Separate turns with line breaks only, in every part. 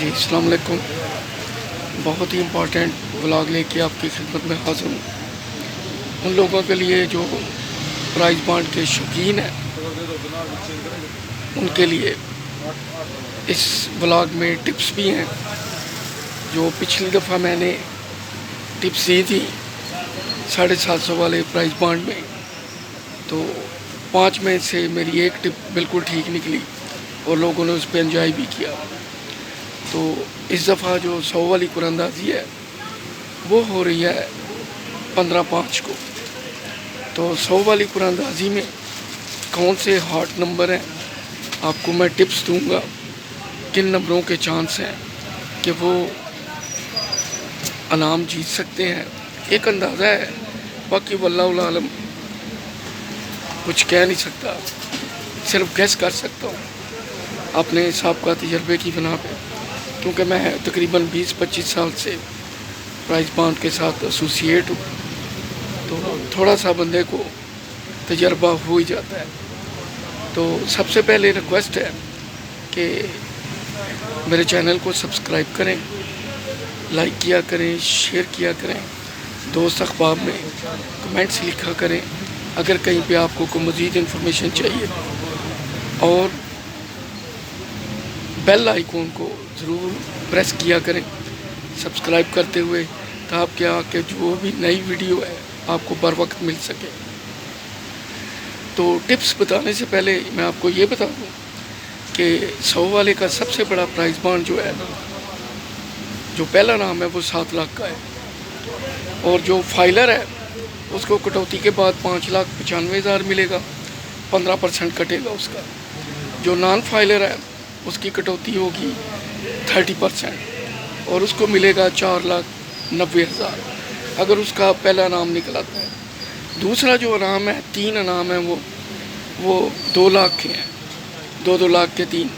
جی السلام علیکم. بہت ہی امپورٹنٹ ولاگ لے کے آپ کی خدمت میں حاضر ہوں. ان لوگوں کے لیے جو پرائز بانڈ کے شوقین ہیں ان کے لیے اس ولاگ میں ٹپس بھی ہیں. جو پچھلی دفعہ میں نے ٹپس دی تھی 750 والے پرائز بانڈ میں، تو 5 میں سے میری ایک ٹپ بالکل ٹھیک نکلی اور لوگوں نے اس پہ انجوائے بھی کیا. تو اس دفعہ جو 100 والی قرآن اندازی ہے وہ ہو رہی ہے 15/5 کو. تو 100 والی قرآن اندازی میں کون سے ہاٹ نمبر ہیں آپ کو میں ٹپس دوں گا، کن نمبروں کے چانس ہیں کہ وہ انعام جیت سکتے ہیں. ایک اندازہ ہے، باقی واللہ عالم کچھ کہہ نہیں سکتا، صرف گیس کر سکتا ہوں اپنے سابقہ تجربے کی بنا پہ، کیونکہ میں تقریباً 20-25 سال سے پرائز بانڈ کے ساتھ ایسوسیٹ ہوں. تو تھوڑا سا بندے کو تجربہ ہو ہی جاتا ہے. تو سب سے پہلے ریکویسٹ ہے کہ میرے چینل کو سبسکرائب کریں، لائک کیا کریں، شیئر کیا کریں، دوست احباب میں کمنٹس لکھا کریں اگر کہیں پہ آپ کو کوئی مزید انفارمیشن چاہیے، اور بیل آئیکن کو ضرور پریس کیا کریں سبسکرائب کرتے ہوئے، تاکہ جو بھی نئی ویڈیو ہے آپ کو بر وقت مل سکے. تو ٹپس بتانے سے پہلے میں آپ کو یہ بتا دوں کہ 100 والے کا سب سے بڑا پرائز بانڈ جو ہے، جو پہلا نام ہے وہ 7 لاکھ کا ہے، اور جو فائلر ہے اس کو کٹوتی کے بعد 5,95,000 ملے گا، 15% کٹے گا اس کا. جو نان فائلر ہے اس کی کٹوتی ہوگی 30%، اور اس کو ملے گا 4,90,000 اگر اس کا پہلا انعام نکل آتا ہے. دوسرا جو انعام ہے، 3 انعام ہیں، وہ 2 لاکھ کے ہیں، 2 لاکھ کے 3.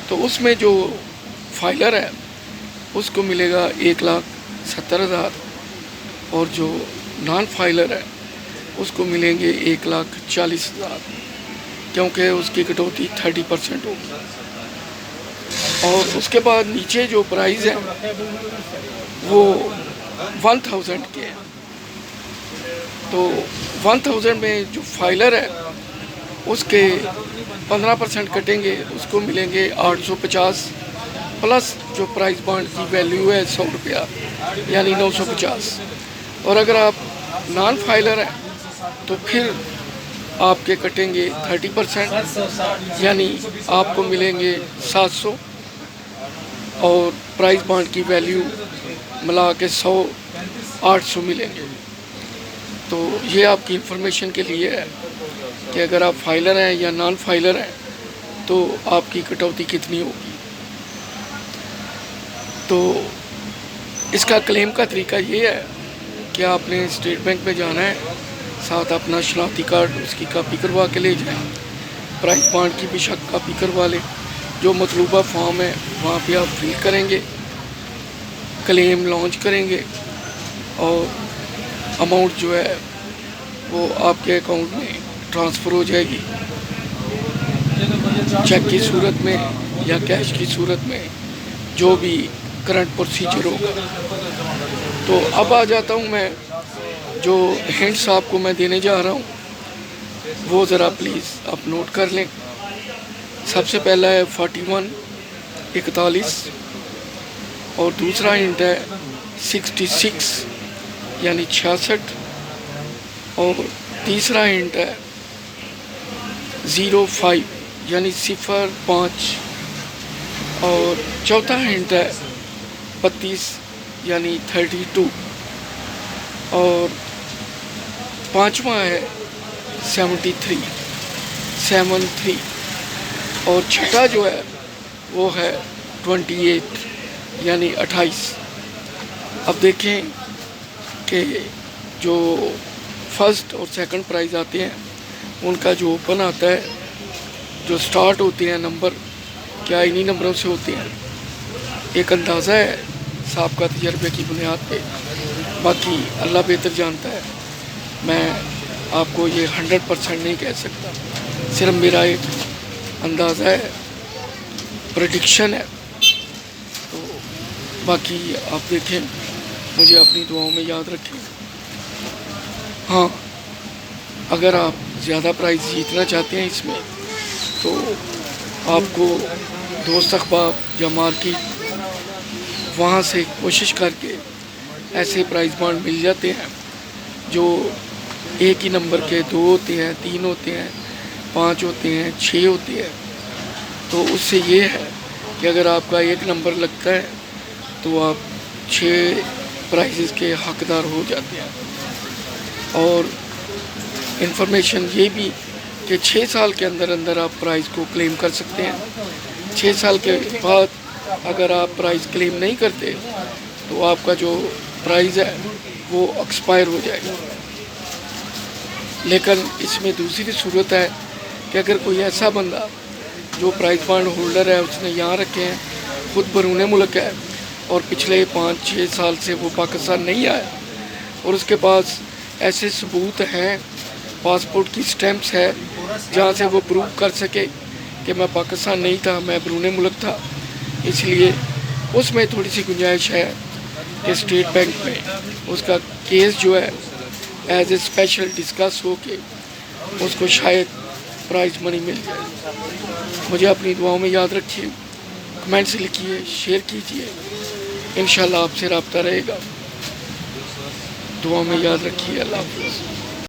تو اس میں جو فائلر ہے اس کو ملے گا 1,70,000، اور جو نان فائلر ہے اس کو ملیں گے 1,40,000، کیونکہ اس کی کٹوتی 30% ہوگی. اور اس کے بعد نیچے جو پرائز ہیں وہ 1,000 کے ہیں. تو 1,000 میں جو فائلر ہے اس کے 15% کٹیں گے، اس کو ملیں گے 850، پلس جو پرائز بانڈ کی ویلیو ہے 100 روپیہ یعنی 950. اور اگر آپ نان فائلر ہیں تو پھر آپ کے کٹیں گے 30%، یعنی آپ کو ملیں گے 700، اور پرائز بانڈ کی ویلیو ملا کے 800 ملیں گے. تو یہ آپ کی انفارمیشن کے لیے ہے کہ اگر آپ فائلر ہیں یا نان فائلر ہیں تو آپ کی کٹوتی کتنی ہوگی. تو اس کا کلیم کا طریقہ یہ ہے کہ آپ نے اسٹیٹ بینک میں جانا ہے، ساتھ اپنا شناختی کارڈ اس کی کاپی کروا کے لے جائیں، پرائز بانڈ کی بھی شک کاپی کروا لیں، جو مطلوبہ فارم ہے وہاں پہ آپ فل کریں گے، کلیم لانچ کریں گے، اور اماؤنٹ جو ہے وہ آپ کے اکاؤنٹ میں ٹرانسفر ہو جائے گی، چیک کی صورت میں یا کیش کی صورت میں، جو بھی کرنٹ پروسیجر ہوگا. تو اب آ جاتا ہوں میں، جو ہنٹس آپ کو میں دینے جا رہا ہوں وہ ذرا پلیز آپ نوٹ کر لیں. سب سے پہلا ہے 41 41، اور دوسرا ہنٹ ہے 66 یعنی 66، اور تیسرا ہنٹ ہے 05 یعنی 05، اور چوتھا ہنٹ ہے 32 یعنی 32، اور پانچواں ہے 73، اور چھٹا جو ہے وہ ہے 28 یعنی 28. اب دیکھیں کہ جو فرسٹ اور سیکنڈ پرائز آتے ہیں ان کا جو اوپن آتا ہے، جو سٹارٹ ہوتے ہیں نمبر، کیا انہی نمبروں سے ہوتے ہیں. ایک اندازہ ہے سابقہ تجربے کی بنیاد پہ، باقی اللہ بہتر جانتا ہے. میں آپ کو یہ 100% نہیں کہہ سکتا، صرف میرا ایک اندازہ ہے، پریڈکشن ہے. تو باقی آپ دیکھیں، مجھے اپنی دعاؤں میں یاد رکھیں۔ ہاں، اگر آپ زیادہ پرائز جیتنا چاہتے ہیں اس میں، تو آپ کو دوست احباب یا مارکیٹ وہاں سے کوشش کر کے ایسے پرائز بانڈ مل جاتے ہیں جو ایک ہی نمبر کے 2 ہوتے ہیں، 3 ہوتے ہیں، 5 ہوتے ہیں، 6 ہوتے ہیں۔ تو اس سے یہ ہے کہ اگر آپ کا ایک نمبر لگتا ہے تو آپ 6 پرائزز کے حقدار ہو جاتے ہیں۔ اور انفارمیشن یہ بھی کہ 6 سال کے اندر اندر آپ پرائز کو کلیم کر سکتے ہیں۔ 6 سال کے بعد اگر آپ پرائز کلیم نہیں کرتے تو آپ کا جو پرائز ہے وہ ایکسپائر ہو جائے گا۔ لیکن اس میں دوسری صورت ہے کہ اگر کوئی ایسا بندہ جو پرائز بانڈ ہولڈر ہے، اس نے یہاں رکھے ہیں، خود بیرون ملک ہے، اور پچھلے 5-6 سال سے وہ پاکستان نہیں آیا، اور اس کے پاس ایسے ثبوت ہیں، پاسپورٹ کی سٹیمپس ہے جہاں سے وہ پروو کر سکے کہ میں پاکستان نہیں تھا، میں بیرون ملک تھا، اس لیے اس میں تھوڑی سی گنجائش ہے کہ اسٹیٹ بینک میں اس کا کیس جو ہے ایز اے اسپیشل ڈسکس ہو کے اس کو شاید پرائز منی مل جائے۔ مجھے اپنی دعاؤں میں یاد رکھیے، کمنٹس لکھیے، شیئر کیجیے، انشاءاللہ آپ سے رابطہ رہے گا۔ دعاؤں میں یاد رکھیے۔ اللہ حافظ۔